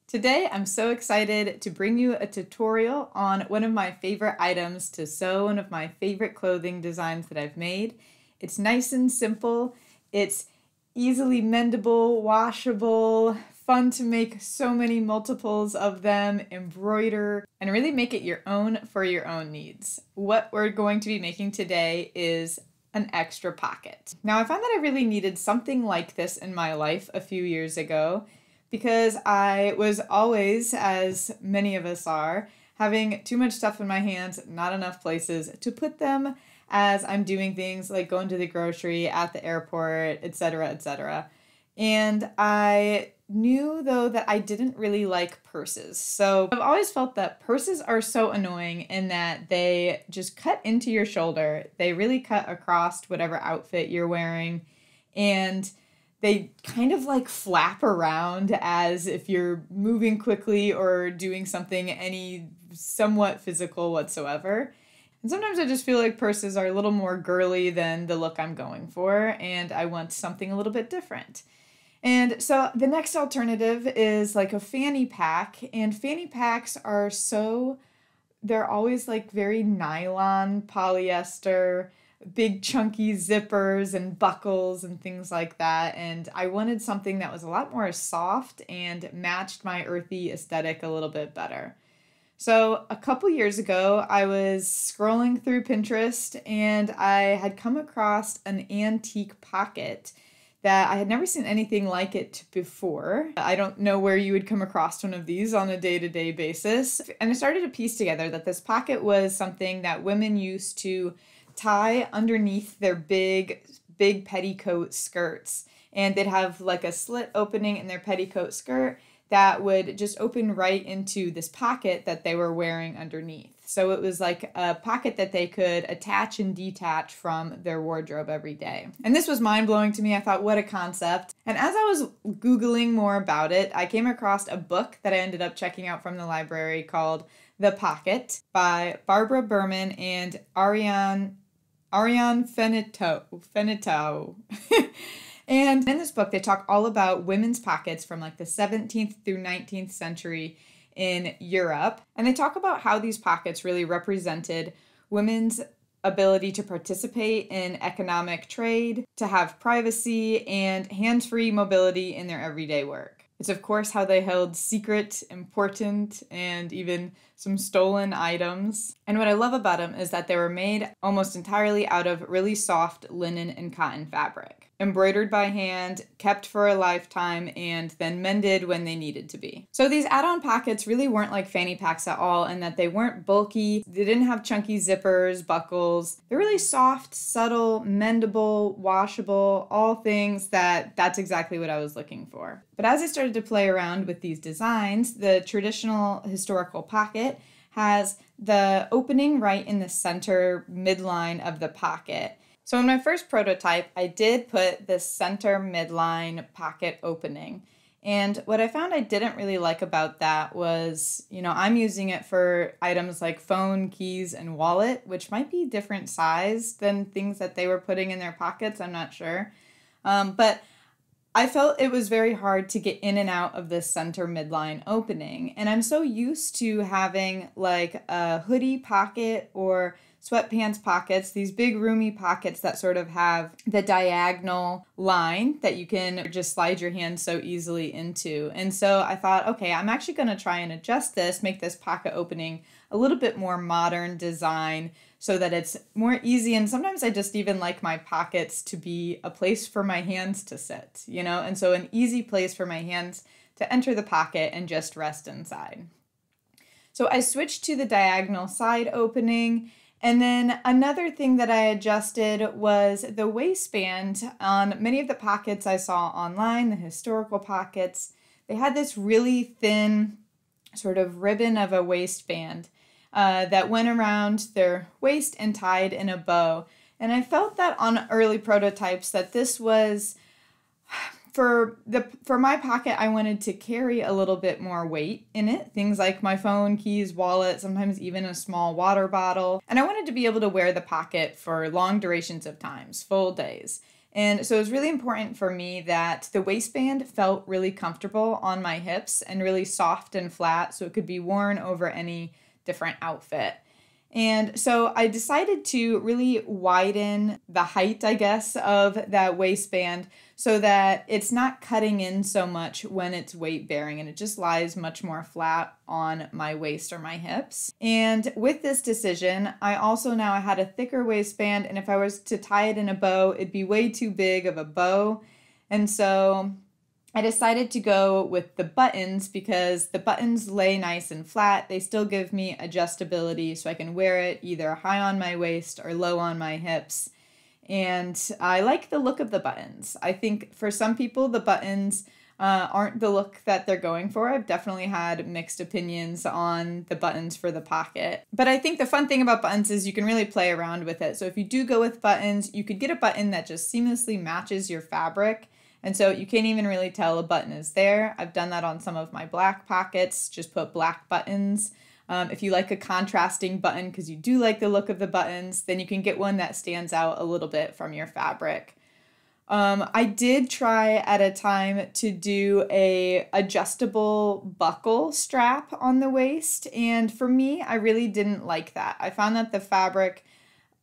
Today, I'm so excited to bring you a tutorial on one of my favorite items to sew, one of my favorite clothing designs that I've made. It's nice and simple. It's easily mendable, washable, fun to make so many multiples of them, embroider, and really make it your own for your own needs. What we're going to be making today is an extra pocket. Now, I found that I really needed something like this in my life a few years ago, because I was always, as many of us are, having too much stuff in my hands, not enough places to put them as I'm doing things like going to the grocery, at the airport, etc., etc. And I knew, though, that I didn't really like purses. So I've always felt that purses are so annoying in that they just cut into your shoulder. They really cut across whatever outfit you're wearing, and they kind of like flap around as if you're moving quickly or doing something any somewhat physical whatsoever. And sometimes I just feel like purses are a little more girly than the look I'm going for, and I want something a little bit different. And so the next alternative is like a fanny pack, and fanny packs are they're always like very nylon, polyester, big chunky zippers and buckles and things like that, and I wanted something that was a lot more soft and matched my earthy aesthetic a little bit better. So a couple years ago, I was scrolling through Pinterest and I had come across an antique pocket that I had never seen anything like it before. I don't know where you would come across one of these on a day-to-day basis. And I started to piece together that this pocket was something that women used to tie underneath their big petticoat skirts. And they'd have like a slit opening in their petticoat skirt that would just open right into this pocket that they were wearing underneath. So it was like a pocket that they could attach and detach from their wardrobe every day. And this was mind-blowing to me. I thought, what a concept. And as I was Googling more about it, I came across a book that I ended up checking out from the library called The Pocket by Barbara Berman and Ariane Fenitow. And in this book, they talk all about women's pockets from like the 17th through 19th century in Europe. And they talk about how these pockets really represented women's ability to participate in economic trade, to have privacy, and hands-free mobility in their everyday work. It's of course how they held secret, important, and even some stolen items. And what I love about them is that they were made almost entirely out of really soft linen and cotton fabric, embroidered by hand, kept for a lifetime, and then mended when they needed to be. So these add-on pockets really weren't like fanny packs at all, in that they weren't bulky, they didn't have chunky zippers, buckles. They're really soft, subtle, mendable, washable, all things that's exactly what I was looking for. But as I started to play around with these designs, the traditional historical pocket has the opening right in the center midline of the pocket. So in my first prototype, I did put this center midline pocket opening. And what I found I didn't really like about that was, I'm using it for items like phone, keys, and wallet, which might be different size than things that they were putting in their pockets, I'm not sure. But I felt it was very hard to get in and out of this center midline opening. And I'm so used to having like a hoodie pocket or sweatpants pockets, these big roomy pockets that sort of have the diagonal line that you can just slide your hand so easily into. And so I thought, okay, I'm actually going to try and adjust this, make this pocket opening a little bit more modern design so that it's more easy. And sometimes I just even like my pockets to be a place for my hands to sit, and so an easy place for my hands to enter the pocket and just rest inside. So I switched to the diagonal side opening. And then another thing that I adjusted was the waistband. On many of the pockets I saw online, the historical pockets, they had this really thin sort of ribbon of a waistband that went around their waist and tied in a bow. And I felt that on early prototypes that this was, for my pocket, I wanted to carry a little bit more weight in it. Things like my phone, keys, wallet, sometimes even a small water bottle. And I wanted to be able to wear the pocket for long durations of times, full days. And so it was really important for me that the waistband felt really comfortable on my hips and really soft and flat so it could be worn over any different outfit. And so I decided to really widen the height, I guess, of that waistband so that it's not cutting in so much when it's weight bearing and it just lies much more flat on my waist or my hips. And with this decision, I also now had a thicker waistband, and if I was to tie it in a bow, it'd be way too big of a bow. And so I decided to go with the buttons because the buttons lay nice and flat. They still give me adjustability so I can wear it either high on my waist or low on my hips. And I like the look of the buttons. I think for some people, the buttons aren't the look that they're going for. I've definitely had mixed opinions on the buttons for the pocket. But I think the fun thing about buttons is you can really play around with it. So if you do go with buttons, you could get a button that just seamlessly matches your fabric. And so you can't even really tell a button is there. I've done that on some of my black pockets, just put black buttons. If you like a contrasting button because you do like the look of the buttons, then you can get one that stands out a little bit from your fabric. I did try at a time to do a adjustable buckle strap on the waist, and for me, I really didn't like that. I found that the fabric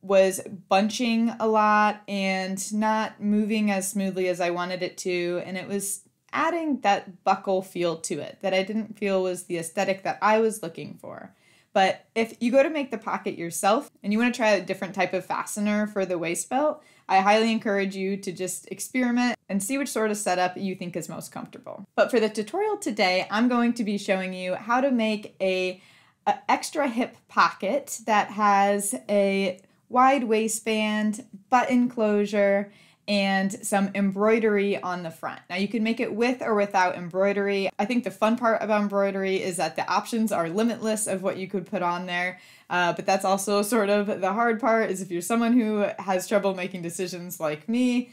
was bunching a lot and not moving as smoothly as I wanted it to, and it was adding that buckle feel to it that I didn't feel was the aesthetic that I was looking for. But if you go to make the pocket yourself and you want to try a different type of fastener for the waist belt, I highly encourage you to just experiment and see which sort of setup you think is most comfortable. But for the tutorial today, I'm going to be showing you how to make a extra hip pocket that has a wide waistband, button closure, and some embroidery on the front. Now you can make it with or without embroidery. I think the fun part about embroidery is that the options are limitless of what you could put on there. But that's also sort of the hard part is if you're someone who has trouble making decisions like me,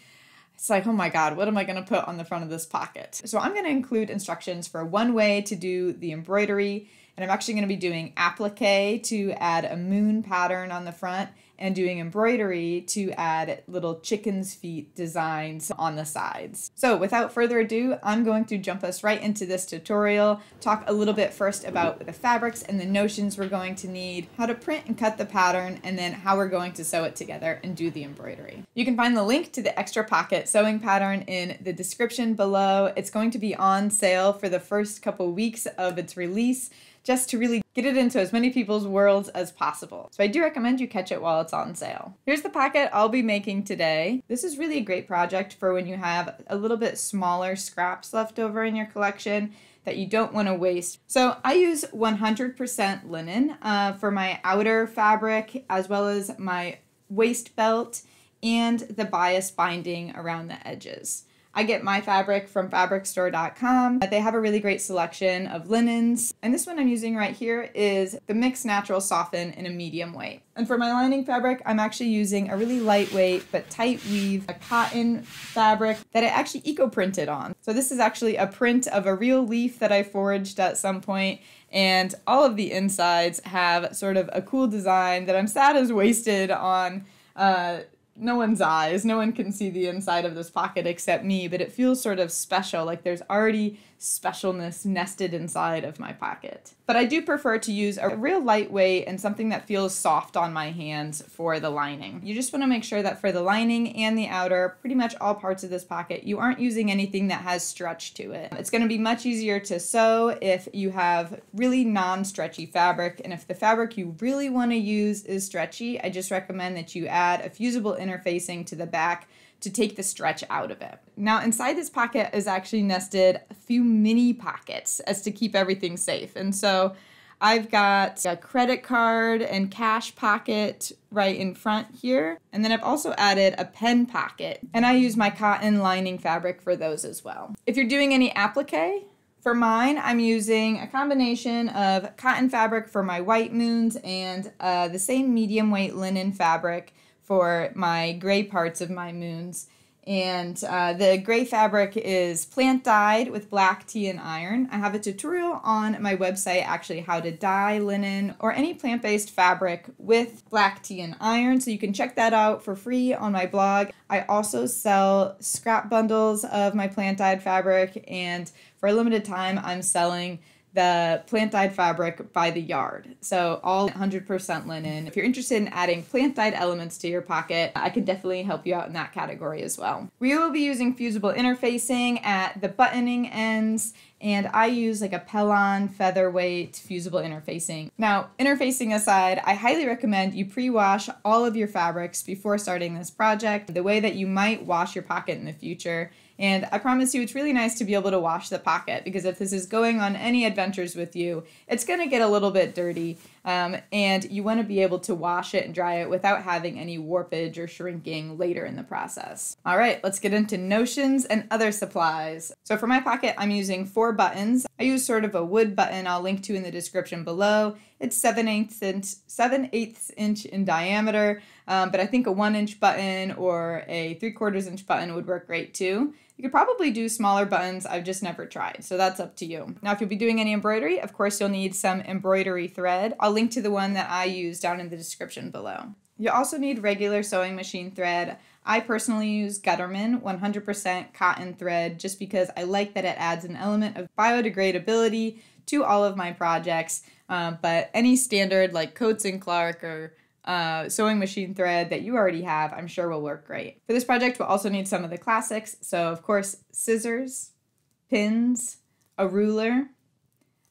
it's like, oh my God, what am I gonna put on the front of this pocket? So I'm gonna include instructions for one way to do the embroidery, and I'm actually gonna be doing applique to add a moon pattern on the front, and doing embroidery to add little chicken's feet designs on the sides. So without further ado, I'm going to jump us right into this tutorial, talk a little bit first about the fabrics and the notions we're going to need, how to print and cut the pattern, and then how we're going to sew it together and do the embroidery. You can find the link to the extra pocket sewing pattern in the description below. It's going to be on sale for the first couple weeks of its release, just to really get it into as many people's worlds as possible. So I do recommend you catch it while it's on sale. Here's the pocket I'll be making today. This is really a great project for when you have a little bit smaller scraps left over in your collection that you don't want to waste. So I use 100% linen for my outer fabric, as well as my waist belt and the bias binding around the edges. I get my fabric from fabricstore.com. They have a really great selection of linens. And this one I'm using right here is the Mix Natural Soften in a medium weight. And for my lining fabric, I'm actually using a really lightweight but tight weave, a cotton fabric that I actually eco-printed on. So this is actually a print of a real leaf that I foraged at some point, and all of the insides have sort of a cool design that I'm sad is wasted on no one's eyes. No one can see the inside of this pocket except me, but it feels sort of special, like there's already specialness nested inside of my pocket. But I do prefer to use a real lightweight and something that feels soft on my hands for the lining. You just want to make sure that for the lining and the outer, pretty much all parts of this pocket, you aren't using anything that has stretch to it. It's going to be much easier to sew if you have really non-stretchy fabric, and if the fabric you really want to use is stretchy, I just recommend that you add a fusible interfacing to the back to take the stretch out of it. Now inside this pocket is actually nested a few mini pockets as to keep everything safe. And so I've got a credit card and cash pocket right in front here. And then I've also added a pen pocket, and I use my cotton lining fabric for those as well. If you're doing any applique, for mine, I'm using a combination of cotton fabric for my white moons and the same medium weight linen fabric for my gray parts of my moons. And the gray fabric is plant dyed with black tea and iron. I have a tutorial on my website actually how to dye linen or any plant-based fabric with black tea and iron, so you can check that out for free on my blog. I also sell scrap bundles of my plant dyed fabric, and for a limited time I'm selling the plant-dyed fabric by the yard. So all 100% linen. If you're interested in adding plant-dyed elements to your pocket, I can definitely help you out in that category as well. We will be using fusible interfacing at the buttoning ends, and I use like a Pellon featherweight fusible interfacing. Now, interfacing aside, I highly recommend you pre-wash all of your fabrics before starting this project, the way that you might wash your pocket in the future. And I promise you, it's really nice to be able to wash the pocket, because if this is going on any adventures with you, it's going to get a little bit dirty, and you want to be able to wash it and dry it without having any warpage or shrinking later in the process. All right, let's get into notions and other supplies. So for my pocket, I'm using 4 buttons. I use sort of a wood button I'll link to in the description below. It's 7/8 inch in diameter, but I think a 1-inch button or a 3/4 inch button would work great too. You could probably do smaller buttons, I've just never tried, so that's up to you. Now, if you'll be doing any embroidery, of course you'll need some embroidery thread. I'll link to the one that I use down in the description below. You also need regular sewing machine thread. I personally use Gutterman 100% cotton thread just because I like that it adds an element of biodegradability to all of my projects, but any standard like Coats & Clark or sewing machine thread that you already have, I'm sure will work great. For this project, we'll also need some of the classics. So of course, scissors, pins, a ruler,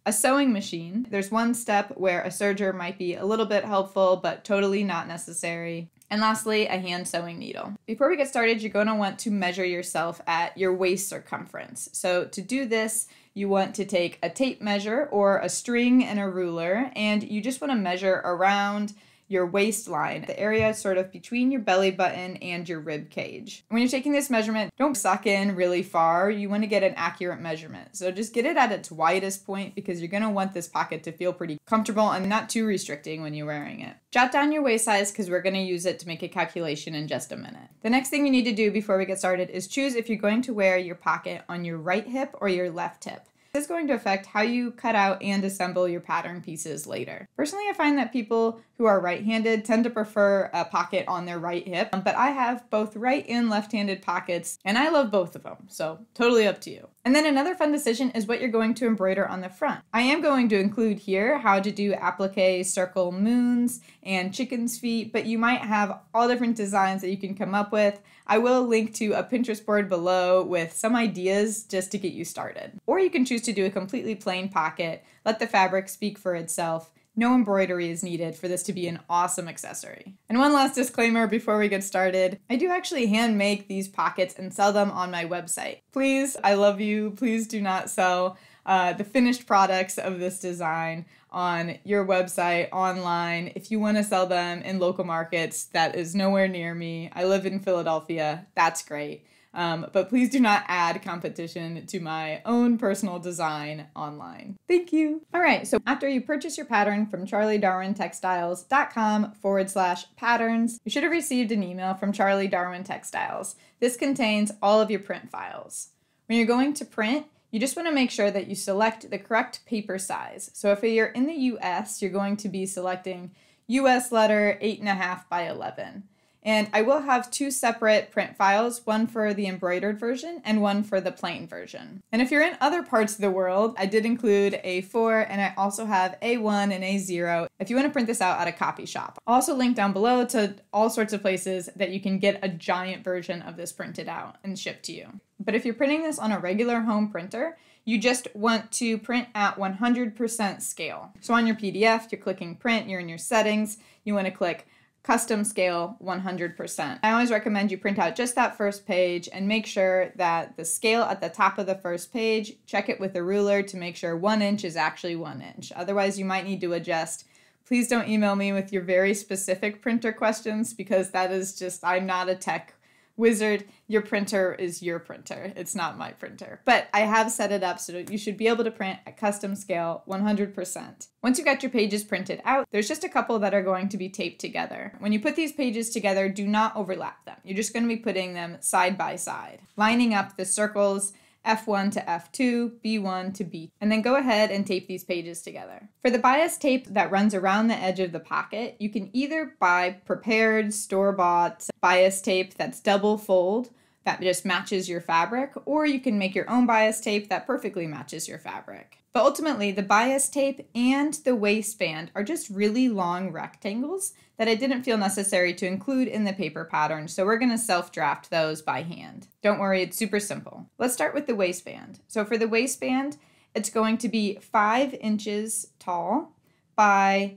a sewing machine. There's one step where a serger might be a little bit helpful, but totally not necessary. And lastly, a hand sewing needle. Before we get started, you're going to want to measure yourself at your waist circumference. So to do this, you want to take a tape measure or a string and a ruler, and you just want to measure around your waistline, the area sort of between your belly button and your rib cage. When you're taking this measurement, don't suck in really far. You want to get an accurate measurement. So just get it at its widest point, because you're going to want this pocket to feel pretty comfortable and not too restricting when you're wearing it. Jot down your waist size, because we're going to use it to make a calculation in just a minute. The next thing you need to do before we get started is choose if you're going to wear your pocket on your right hip or your left hip. This is going to affect how you cut out and assemble your pattern pieces later. Personally, I find that people who are right-handed tend to prefer a pocket on their right hip, but I have both right and left-handed pockets, and I love both of them, so totally up to you. And then another fun decision is what you're going to embroider on the front. I am going to include here how to do applique circle moons and chicken's feet, but you might have all different designs that you can come up with. I will link to a Pinterest board below with some ideas just to get you started. Or you can choose to do a completely plain pocket, let the fabric speak for itself. No embroidery is needed for this to be an awesome accessory. And one last disclaimer before we get started. I do actually hand make these pockets and sell them on my website. Please, I love you, please do not sell the finished products of this design on your website, online. If you want to sell them in local markets, that is nowhere near me. I live in Philadelphia, that's great. But please do not add competition to my own personal design online. Thank you. All right, so after you purchase your pattern from charliedarwintextiles.com/patterns, you should have received an email from Charlie Darwin Textiles. This contains all of your print files. When you're going to print, you just want to make sure that you select the correct paper size. So if you're in the US, you're going to be selecting US letter 8.5 by 11. And I will have 2 separate print files, one for the embroidered version and one for the plain version. And if you're in other parts of the world, I did include A4, and I also have A1 and A0 if you want to print this out at a copy shop. I'll also link down below to all sorts of places that you can get a giant version of this printed out and shipped to you. But if you're printing this on a regular home printer, you just want to print at 100% scale. So on your PDF, you're clicking print, you're in your settings, you want to click custom scale 100%. I always recommend you print out just that first page and make sure that the scale at the top of the first page, check it with a ruler to make sure 1 inch is actually 1 inch. Otherwise, you might need to adjust. Please don't email me with your very specific printer questions, because that is just, I'm not a tech Wizard, your printer is your printer. It's not my printer. But I have set it up so that you should be able to print at custom scale 100%. Once you've got your pages printed out, there's just a couple that are going to be taped together. When you put these pages together, do not overlap them. You're just going to be putting them side by side, lining up the circles F1 to F2, B1 to B, and then go ahead and tape these pages together. For the bias tape that runs around the edge of the pocket, you can either buy prepared store-bought bias tape that's double fold, that just matches your fabric, or you can make your own bias tape that perfectly matches your fabric. But ultimately, the bias tape and the waistband are just really long rectangles that I didn't feel necessary to include in the paper pattern, so we're going to self-draft those by hand. Don't worry, it's super simple. Let's start with the waistband. So for the waistband, it's going to be 5 inches tall by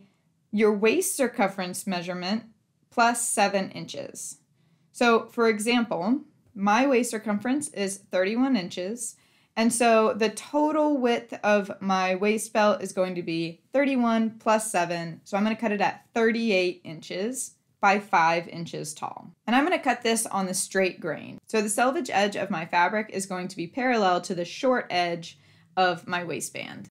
your waist circumference measurement plus 7 inches. So for example, my waist circumference is 31 inches, and so the total width of my waist belt is going to be 31 plus 7, so I'm going to cut it at 38 inches by 5 inches tall. And I'm going to cut this on the straight grain. So the selvage edge of my fabric is going to be parallel to the short edge of my waistband.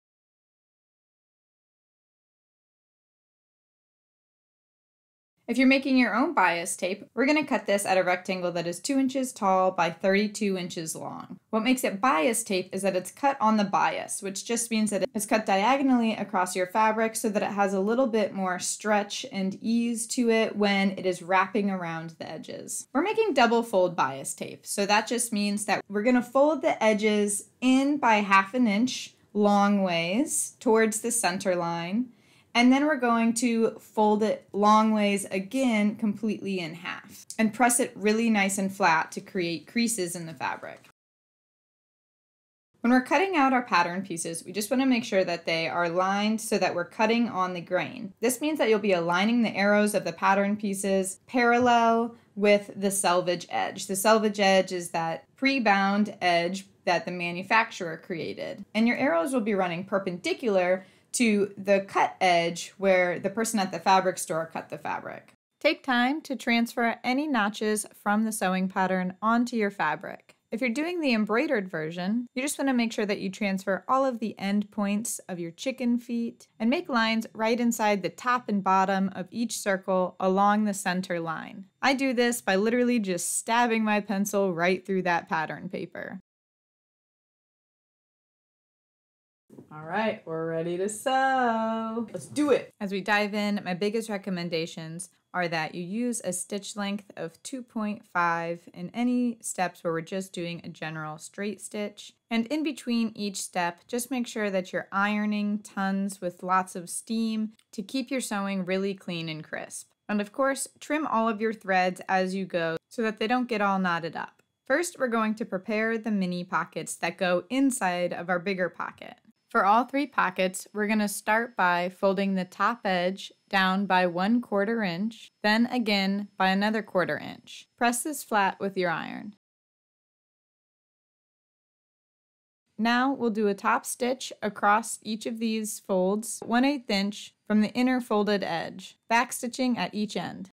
If you're making your own bias tape, we're going to cut this at a rectangle that is 2 inches tall by 32 inches long. What makes it bias tape is that it's cut on the bias, which just means that it's cut diagonally across your fabric so that it has a little bit more stretch and ease to it when it is wrapping around the edges. We're making double fold bias tape, so that just means that we're going to fold the edges in by 1/2 inch long ways towards the center line. And then we're going to fold it long ways again, completely in half, and press it really nice and flat to create creases in the fabric. When we're cutting out our pattern pieces, we just want to make sure that they are lined so that we're cutting on the grain. This means that you'll be aligning the arrows of the pattern pieces parallel with the selvage edge. The selvage edge is that pre-bound edge that the manufacturer created. And your arrows will be running perpendicular to the cut edge where the person at the fabric store cut the fabric. Take time to transfer any notches from the sewing pattern onto your fabric. If you're doing the embroidered version, you just want to make sure that you transfer all of the end points of your chicken feet and make lines right inside the top and bottom of each circle along the center line. I do this by literally just stabbing my pencil right through that pattern paper. All right, we're ready to sew. Let's do it. As we dive in, my biggest recommendations are that you use a stitch length of 2.5 in any steps where we're just doing a general straight stitch. And in between each step, just make sure that you're ironing tons with lots of steam to keep your sewing really clean and crisp. And of course, trim all of your threads as you go so that they don't get all knotted up. First, we're going to prepare the mini pockets that go inside of our bigger pocket. For all 3 pockets, we're going to start by folding the top edge down by 1/4 inch, then again by another 1/4 inch. Press this flat with your iron. Now we'll do a top stitch across each of these folds, 1/8 inch from the inner folded edge, backstitching at each end.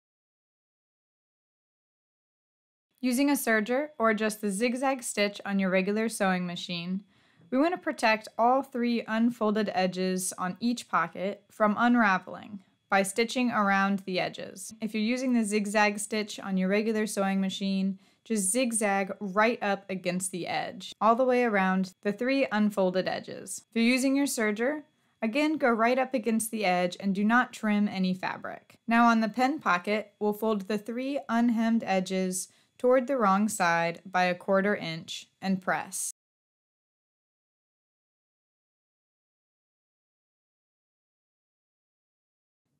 Using a serger or just the zigzag stitch on your regular sewing machine, we want to protect all 3 unfolded edges on each pocket from unraveling by stitching around the edges. If you're using the zigzag stitch on your regular sewing machine, just zigzag right up against the edge, all the way around the 3 unfolded edges. If you're using your serger, again go right up against the edge and do not trim any fabric. Now on the pen pocket, we'll fold the 3 unhemmed edges toward the wrong side by 1/4 inch and press.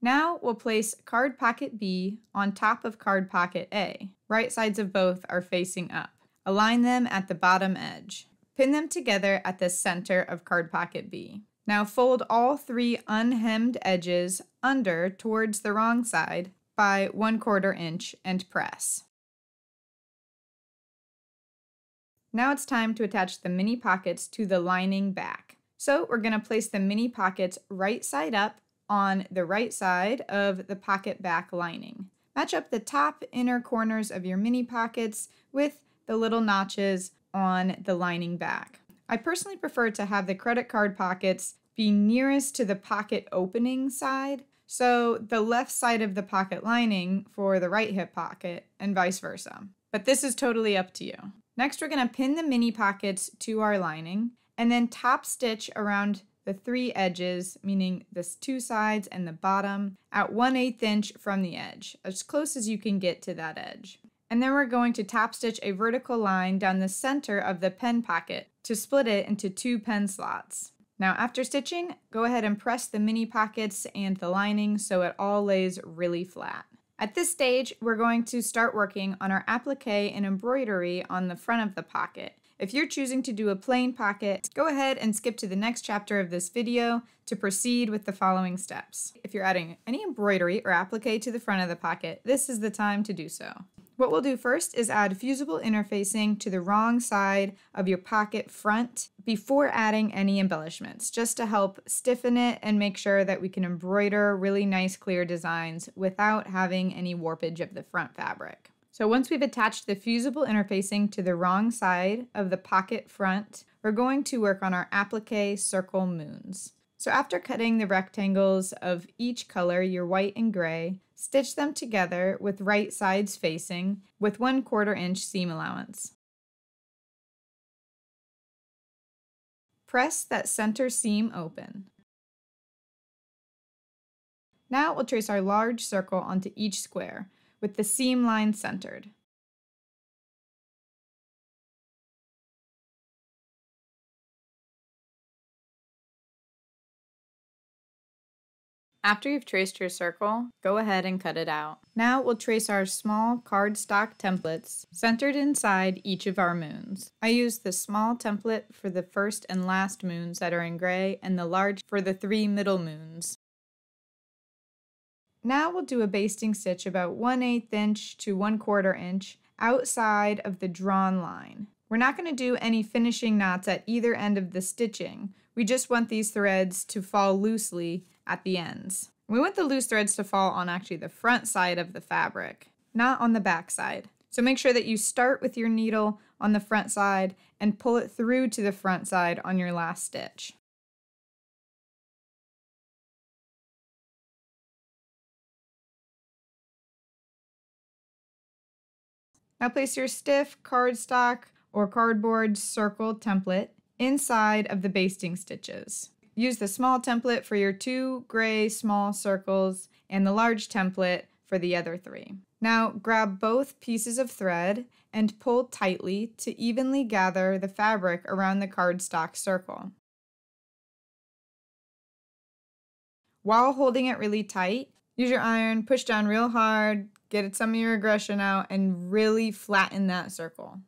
Now we'll place card pocket B on top of card pocket A. Right sides of both are facing up. Align them at the bottom edge. Pin them together at the center of card pocket B. Now fold all 3 unhemmed edges under towards the wrong side by 1/4 inch and press. Now it's time to attach the mini pockets to the lining back. So we're going to place the mini pockets right side up on the right side of the pocket back lining. Match up the top inner corners of your mini pockets with the little notches on the lining back. I personally prefer to have the credit card pockets be nearest to the pocket opening side, so the left side of the pocket lining for the right hip pocket and vice versa. But this is totally up to you. Next, we're going to pin the mini pockets to our lining and then top stitch around the 3 edges, meaning the 2 sides and the bottom, at 1/8 inch from the edge, as close as you can get to that edge. And then we're going to top stitch a vertical line down the center of the pen pocket to split it into 2 pen slots. Now after stitching, go ahead and press the mini pockets and the lining so it all lays really flat. At this stage, we're going to start working on our applique and embroidery on the front of the pocket. If you're choosing to do a plain pocket, go ahead and skip to the next chapter of this video to proceed with the following steps. If you're adding any embroidery or applique to the front of the pocket, this is the time to do so. What we'll do first is add fusible interfacing to the wrong side of your pocket front before adding any embellishments, just to help stiffen it and make sure that we can embroider really nice clear designs without having any warpage of the front fabric. So once we've attached the fusible interfacing to the wrong side of the pocket front, we're going to work on our applique circle moons. So after cutting the rectangles of each color, your white and gray, stitch them together with right sides facing with 1/4 inch seam allowance. Press that center seam open. Now we'll trace our large circle onto each square with the seam line centered. After you've traced your circle, go ahead and cut it out. Now we'll trace our small cardstock templates centered inside each of our moons. I used the small template for the first and last moons that are in gray and the large for the 3 middle moons. Now we'll do a basting stitch about 1/8 inch to 1/4 inch outside of the drawn line. We're not going to do any finishing knots at either end of the stitching. We just want these threads to fall loosely at the ends. We want the loose threads to fall on actually the front side of the fabric, not on the back side. So make sure that you start with your needle on the front side and pull it through to the front side on your last stitch. Now place your stiff cardstock or cardboard circle template inside of the basting stitches. Use the small template for your 2 gray small circles and the large template for the other 3. Now grab both pieces of thread and pull tightly to evenly gather the fabric around the cardstock circle. While holding it really tight, use your iron, push down real hard, get some of your aggression out, and really flatten that circle.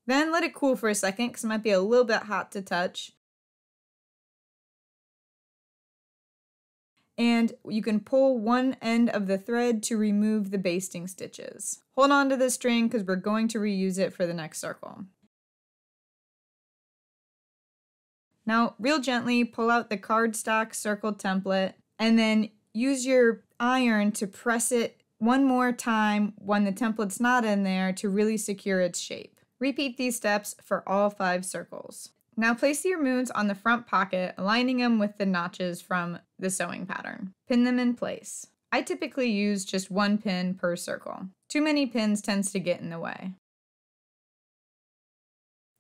Then let it cool for a second because it might be a little bit hot to touch. And you can pull one end of the thread to remove the basting stitches. Hold on to the string because we're going to reuse it for the next circle. Now, real gently pull out the cardstock circle template and then use your iron to press it one more time when the template's not in there to really secure its shape. Repeat these steps for all 5 circles. Now place your moons on the front pocket, aligning them with the notches from the sewing pattern. Pin them in place. I typically use just 1 pin per circle. Too many pins tends to get in the way.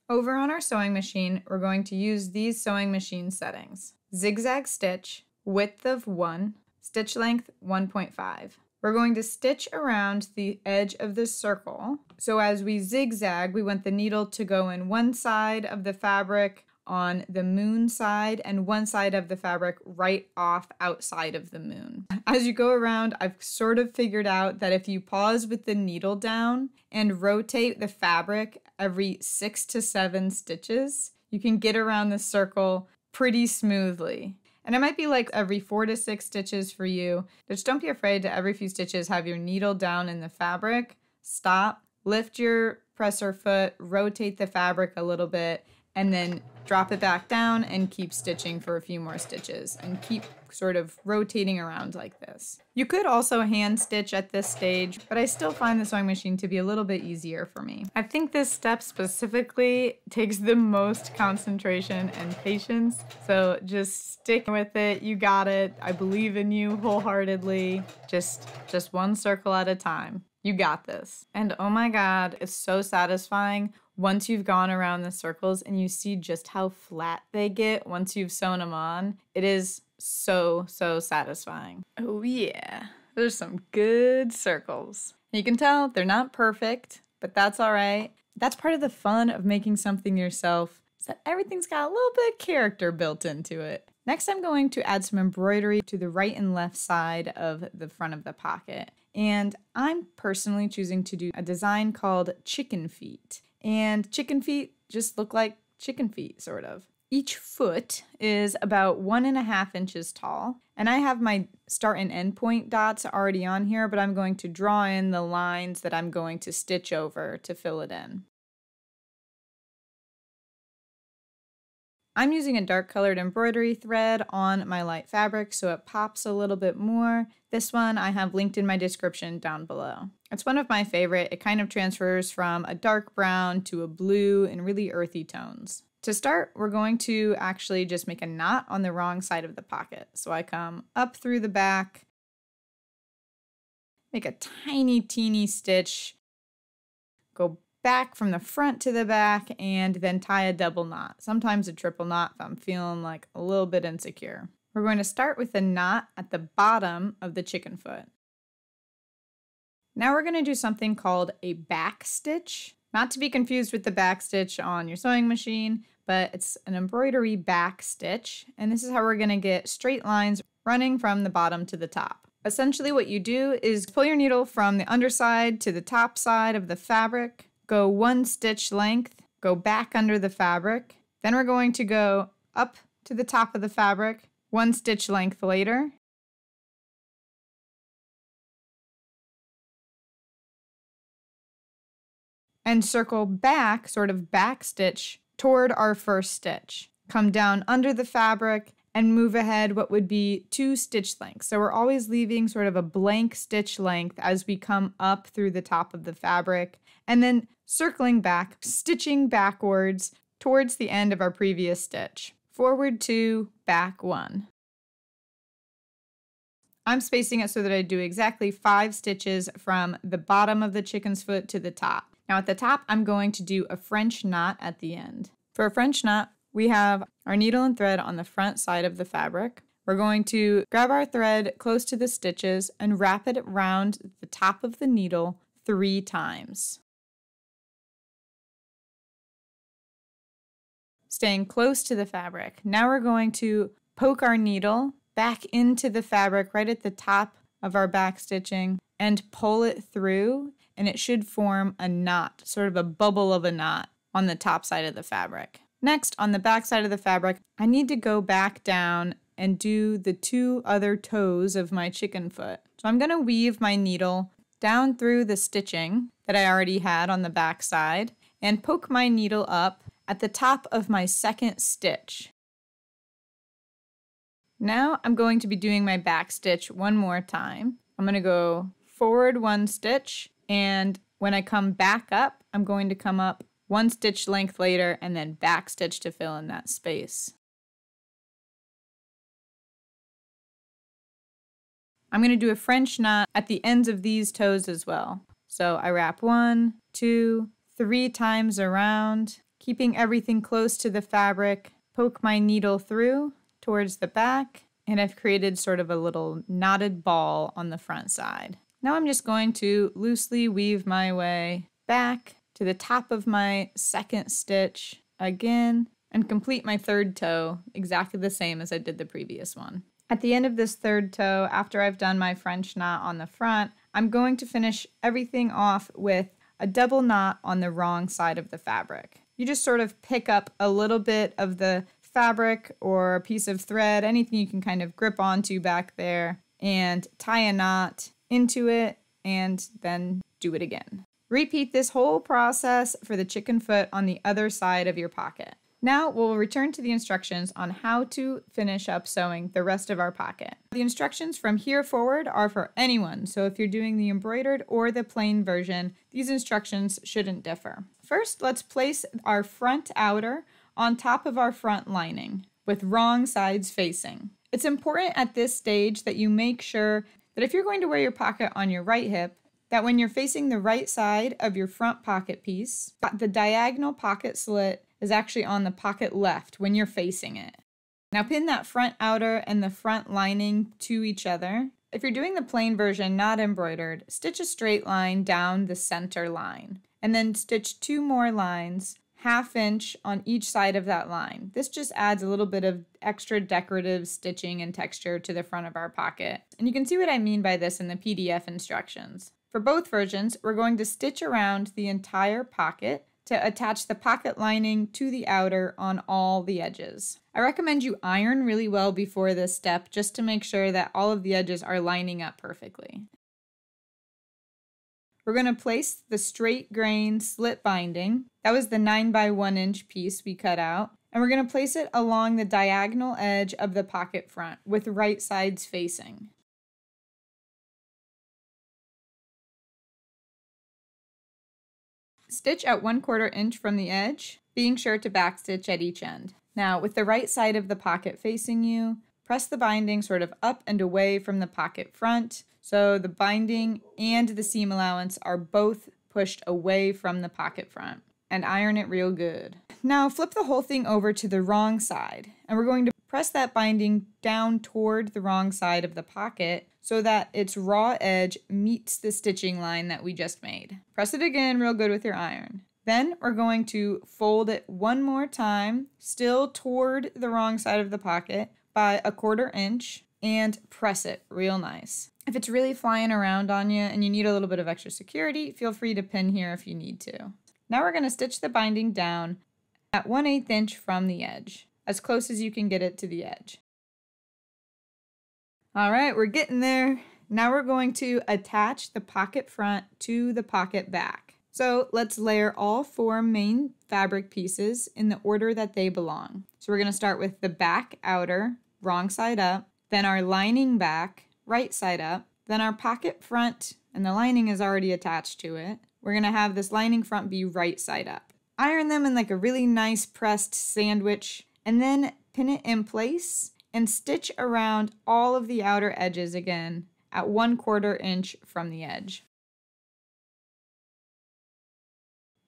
Over on our sewing machine, we're going to use these sewing machine settings. Zigzag stitch, width of 1, stitch length 1.5. We're going to stitch around the edge of the circle. So as we zigzag, we want the needle to go in one side of the fabric on the moon side and one side of the fabric right off outside of the moon. As you go around, I've sort of figured out that if you pause with the needle down and rotate the fabric every 6 to 7 stitches, you can get around the circle pretty smoothly. And it might be like every 4 to 6 stitches for you. Just don't be afraid to every few stitches have your needle down in the fabric, stop, lift your presser foot, rotate the fabric a little bit, and then drop it back down and keep stitching for a few more stitches and keep sort of rotating around like this. You could also hand stitch at this stage, but I still find the sewing machine to be a little bit easier for me. I think this step specifically takes the most concentration and patience, so just stick with it. You got it. I believe in you wholeheartedly. Just one circle at a time. You got this. And oh my God, it's so satisfying once you've gone around the circles and you see just how flat they get once you've sewn them on. It is so satisfying. Oh yeah, there's some good circles. You can tell they're not perfect, but that's all right. That's part of the fun of making something yourself, is that everything's got a little bit of character built into it. Next, I'm going to add some embroidery to the right and left side of the front of the pocket. And I'm personally choosing to do a design called chicken feet. And chicken feet just look like chicken feet, sort of. Each foot is about 1.5 inches tall. And I have my start and end point dots already on here, but I'm going to draw in the lines that I'm going to stitch over to fill it in. I'm using a dark colored embroidery thread on my light fabric so it pops a little bit more. This one I have linked in my description down below. It's one of my favorite. It kind of transfers from a dark brown to a blue in really earthy tones. To start, we're going to actually just make a knot on the wrong side of the pocket. So I come up through the back, make a tiny, teeny stitch, go back from the front to the back, and then tie a double knot, sometimes a triple knot if I'm feeling like a little bit insecure. We're going to start with a knot at the bottom of the chicken foot. Now we're going to do something called a back stitch, not to be confused with the back stitch on your sewing machine, but it's an embroidery back stitch, and this is how we're going to get straight lines running from the bottom to the top. Essentially what you do is pull your needle from the underside to the top side of the fabric, go 1 stitch length, go back under the fabric, then we're going to go up to the top of the fabric, 1 stitch length later, and circle back, sort of back stitch, toward our first stitch. Come down under the fabric and move ahead what would be 2 stitch lengths. So we're always leaving sort of a blank stitch length as we come up through the top of the fabric, and then circling back, stitching backwards towards the end of our previous stitch. Forward 2, back 1. I'm spacing it so that I do exactly 5 stitches from the bottom of the chicken's foot to the top. Now at the top, I'm going to do a French knot at the end. For a French knot, we have our needle and thread on the front side of the fabric. We're going to grab our thread close to the stitches and wrap it around the top of the needle 3 times. Staying close to the fabric. Now we're going to poke our needle back into the fabric right at the top of our back stitching and pull it through, and it should form a knot, sort of a bubble of a knot on the top side of the fabric. Next, on the back side of the fabric, I need to go back down and do the 2 other toes of my chicken foot. So I'm going to weave my needle down through the stitching that I already had on the back side and poke my needle up at the top of my second stitch. Now I'm going to be doing my back stitch one more time. I'm going to go forward 1 stitch, and when I come back up, I'm going to come up 1 stitch length later and then back stitch to fill in that space. I'm going to do a French knot at the ends of these toes as well. So I wrap 1, 2, 3 times around, keeping everything close to the fabric, poke my needle through towards the back, and I've created sort of a little knotted ball on the front side. Now I'm just going to loosely weave my way back to the top of my second stitch again and complete my 3rd toe exactly the same as I did the previous one. At the end of this 3rd toe, after I've done my French knot on the front, I'm going to finish everything off with a double knot on the wrong side of the fabric. You just sort of pick up a little bit of the fabric or a piece of thread, anything you can kind of grip onto back there, and tie a knot into it and then do it again. Repeat this whole process for the chicken foot on the other side of your pocket. Now we'll return to the instructions on how to finish up sewing the rest of our pocket. The instructions from here forward are for anyone, so if you're doing the embroidered or the plain version, these instructions shouldn't differ. First, let's place our front outer on top of our front lining with wrong sides facing. It's important at this stage that you make sure that if you're going to wear your pocket on your right hip, that when you're facing the right side of your front pocket piece, the diagonal pocket slit is actually on the pocket left when you're facing it. Now pin that front outer and the front lining to each other. If you're doing the plain version, not embroidered, stitch a straight line down the center line, and then stitch 2 more lines, 1/2 inch on each side of that line. This just adds a little bit of extra decorative stitching and texture to the front of our pocket. And you can see what I mean by this in the PDF instructions. For both versions, we're going to stitch around the entire pocket to attach the pocket lining to the outer on all the edges. I recommend you iron really well before this step just to make sure that all of the edges are lining up perfectly. We're going to place the straight grain slit binding. That was the 9 by 1 inch piece we cut out. And we're going to place it along the diagonal edge of the pocket front with right sides facing. Stitch at 1/4 inch from the edge, being sure to backstitch at each end. Now, with the right side of the pocket facing you, press the binding sort of up and away from the pocket front, so the binding and the seam allowance are both pushed away from the pocket front, and iron it real good. Now flip the whole thing over to the wrong side, and we're going to press that binding down toward the wrong side of the pocket so that its raw edge meets the stitching line that we just made. Press it again real good with your iron. Then we're going to fold it one more time, still toward the wrong side of the pocket by 1/4 inch, and press it real nice. If it's really flying around on you and you need a little bit of extra security, feel free to pin here if you need to. Now we're going to stitch the binding down at 1/8 inch from the edge, as close as you can get it to the edge. All right, we're getting there. Now we're going to attach the pocket front to the pocket back. So let's layer all 4 main fabric pieces in the order that they belong. So we're going to start with the back outer, wrong side up, then our lining back, right side up, then our pocket front, and the lining is already attached to it. We're going to have this lining front be right side up. Iron them in like a really nice pressed sandwich, and then pin it in place and stitch around all of the outer edges again at 1/4 inch from the edge.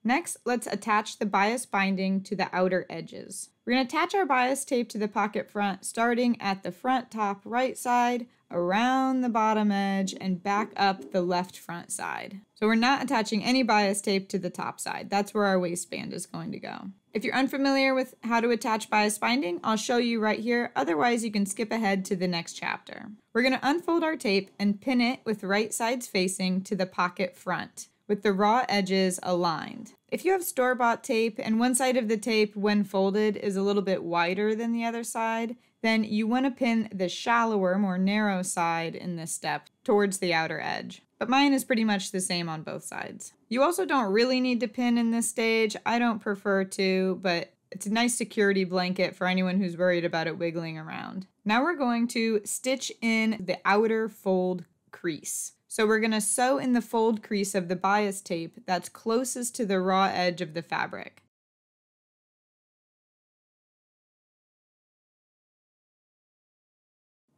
Next, let's attach the bias binding to the outer edges. We're going to attach our bias tape to the pocket front starting at the front top right side, around the bottom edge, and back up the left front side. So we're not attaching any bias tape to the top side. That's where our waistband is going to go. If you're unfamiliar with how to attach bias binding, I'll show you right here. Otherwise, you can skip ahead to the next chapter. We're going to unfold our tape and pin it with right sides facing to the pocket front, with the raw edges aligned. If you have store-bought tape and one side of the tape when folded is a little bit wider than the other side, then you want to pin the shallower, more narrow side in this step towards the outer edge. But mine is pretty much the same on both sides. You also don't really need to pin in this stage. I don't prefer to, but it's a nice security blanket for anyone who's worried about it wiggling around. Now we're going to stitch in the outer fold crease. So we're going to sew in the fold crease of the bias tape that's closest to the raw edge of the fabric.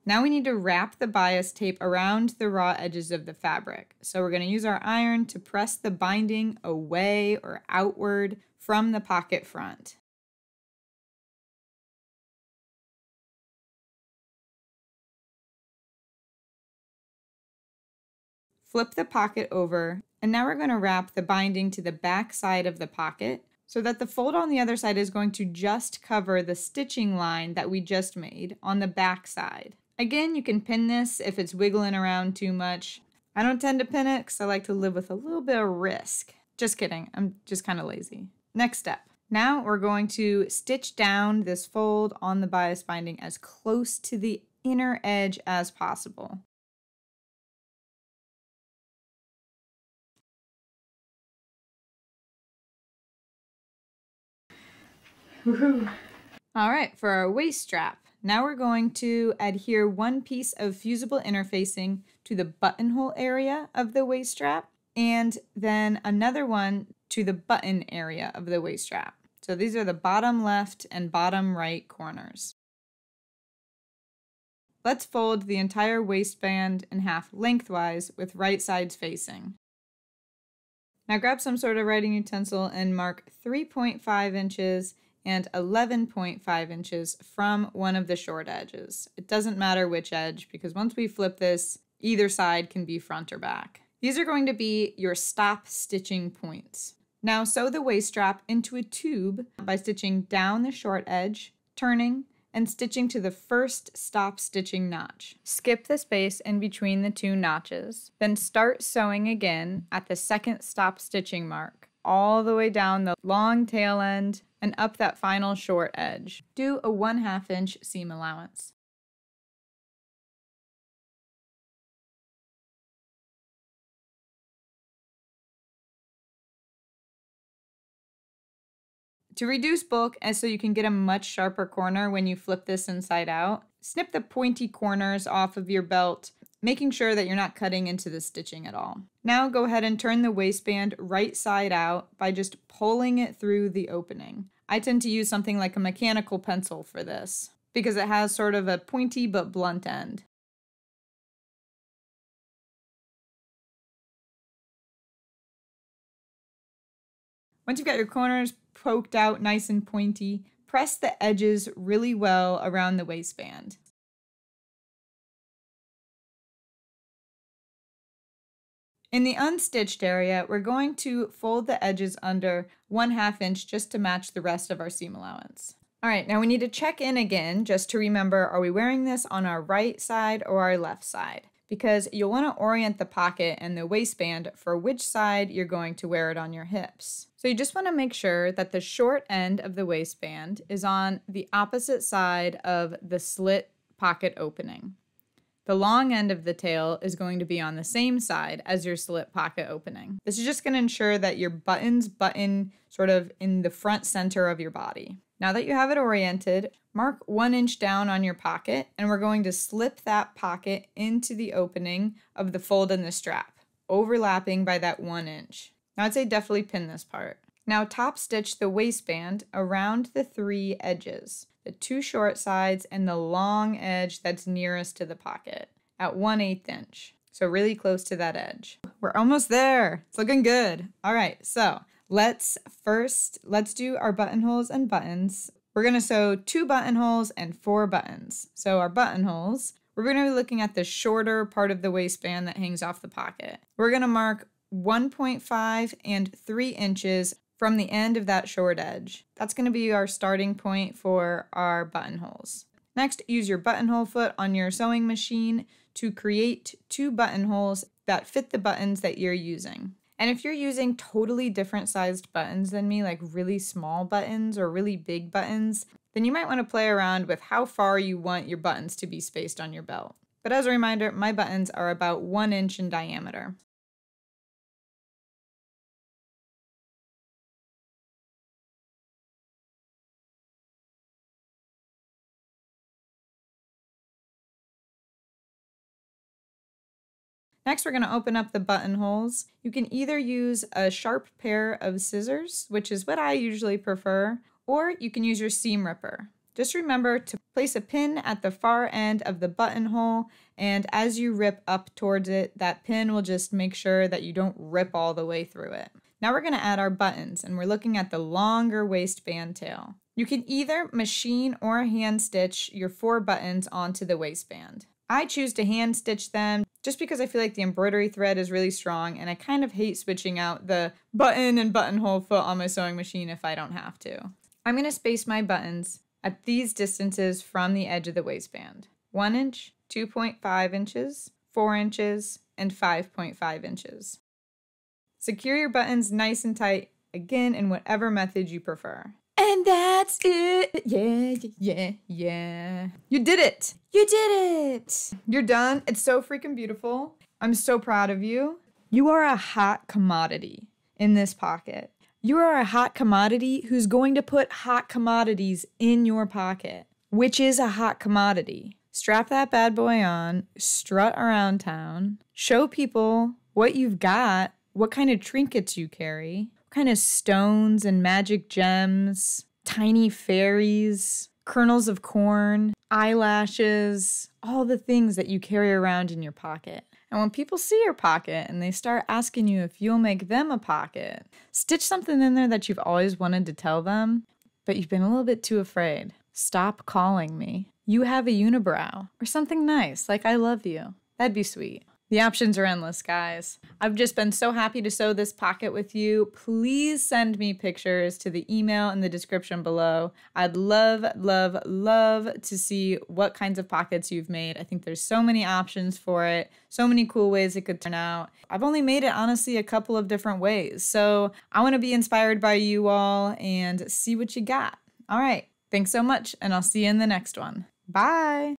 Now we need to wrap the bias tape around the raw edges of the fabric. So we're going to use our iron to press the binding away or outward from the pocket front. Flip the pocket over, and now we're going to wrap the binding to the back side of the pocket so that the fold on the other side is going to just cover the stitching line that we just made on the back side. Again, you can pin this if it's wiggling around too much. I don't tend to pin it because I like to live with a little bit of risk. Just kidding, I'm just kind of lazy. Next step. Now we're going to stitch down this fold on the bias binding as close to the inner edge as possible. Woohoo! All right, for our waist strap, now we're going to adhere one piece of fusible interfacing to the buttonhole area of the waist strap, and then another one to the button area of the waist strap. So these are the bottom left and bottom right corners. Let's fold the entire waistband in half lengthwise with right sides facing. Now grab some sort of writing utensil and mark 3.5 inches and 11.5 inches from one of the short edges. It doesn't matter which edge, because once we flip this, either side can be front or back. These are going to be your stop stitching points. Now sew the waist strap into a tube by stitching down the short edge, turning, and stitching to the first stop stitching notch. Skip the space in between the two notches, then start sewing again at the second stop stitching mark, all the way down the long tail end and up that final short edge. Do a 1/2 inch seam allowance. To reduce bulk and so you can get a much sharper corner when you flip this inside out, snip the pointy corners off of your belt, making sure that you're not cutting into the stitching at all. Now go ahead and turn the waistband right side out by just pulling it through the opening. I tend to use something like a mechanical pencil for this because it has sort of a pointy but blunt end. Once you've got your corners poked out nice and pointy, press the edges really well around the waistband. In the unstitched area, we're going to fold the edges under 1/2 inch just to match the rest of our seam allowance. All right, now we need to check in again just to remember, are we wearing this on our right side or our left side? Because you'll want to orient the pocket and the waistband for which side you're going to wear it on your hips. So you just want to make sure that the short end of the waistband is on the opposite side of the slit pocket opening. The long end of the tail is going to be on the same side as your slit pocket opening. This is just going to ensure that your buttons button sort of in the front center of your body. Now that you have it oriented, mark 1 inch down on your pocket, and we're going to slip that pocket into the opening of the fold in the strap, overlapping by that 1 inch. Now I'd say definitely pin this part. Now top stitch the waistband around the 3 edges, the 2 short sides and the long edge that's nearest to the pocket at 1/8 inch. So really close to that edge. We're almost there. It's looking good. All right, so let's do our buttonholes and buttons. We're gonna sew 2 buttonholes and 4 buttons. So our buttonholes, we're gonna be looking at the shorter part of the waistband that hangs off the pocket. We're gonna mark 1.5 and 3 inches from the end of that short edge. That's gonna be our starting point for our buttonholes. Next, use your buttonhole foot on your sewing machine to create 2 buttonholes that fit the buttons that you're using. And if you're using totally different sized buttons than me, like really small buttons or really big buttons, then you might want to play around with how far you want your buttons to be spaced on your belt. But as a reminder, my buttons are about 1 inch in diameter. Next, we're going to open up the buttonholes. You can either use a sharp pair of scissors, which is what I usually prefer, or you can use your seam ripper. Just remember to place a pin at the far end of the buttonhole, and as you rip up towards it, that pin will just make sure that you don't rip all the way through it. Now we're going to add our buttons, and we're looking at the longer waistband tail. You can either machine or hand stitch your 4 buttons onto the waistband. I choose to hand stitch them just because I feel like the embroidery thread is really strong, and I kind of hate switching out the button and buttonhole foot on my sewing machine if I don't have to. I'm going to space my buttons at these distances from the edge of the waistband: 1 inch, 2.5 inches, 4 inches, and 5.5 inches. Secure your buttons nice and tight, again in whatever method you prefer. And that's it. Yeah. You did it. You did it. You're done. It's so freaking beautiful. I'm so proud of you. You are a hot commodity in this pocket. You are a hot commodity who's going to put hot commodities in your pocket, which is a hot commodity. Strap that bad boy on, strut around town, show people what you've got, what kind of trinkets you carry, what kind of stones and magic gems, tiny fairies, kernels of corn, eyelashes, all the things that you carry around in your pocket. And when people see your pocket and they start asking you if you'll make them a pocket, stitch something in there that you've always wanted to tell them, but you've been a little bit too afraid. Stop calling me. You have a unibrow, or something nice, like I love you. That'd be sweet. The options are endless, guys. I've just been so happy to sew this pocket with you. Please send me pictures to the email in the description below. I'd love, love, love to see what kinds of pockets you've made. I think there's so many options for it, so many cool ways it could turn out. I've only made it, honestly, a couple of different ways. So I want to be inspired by you all and see what you got. All right. Thanks so much, and I'll see you in the next one. Bye!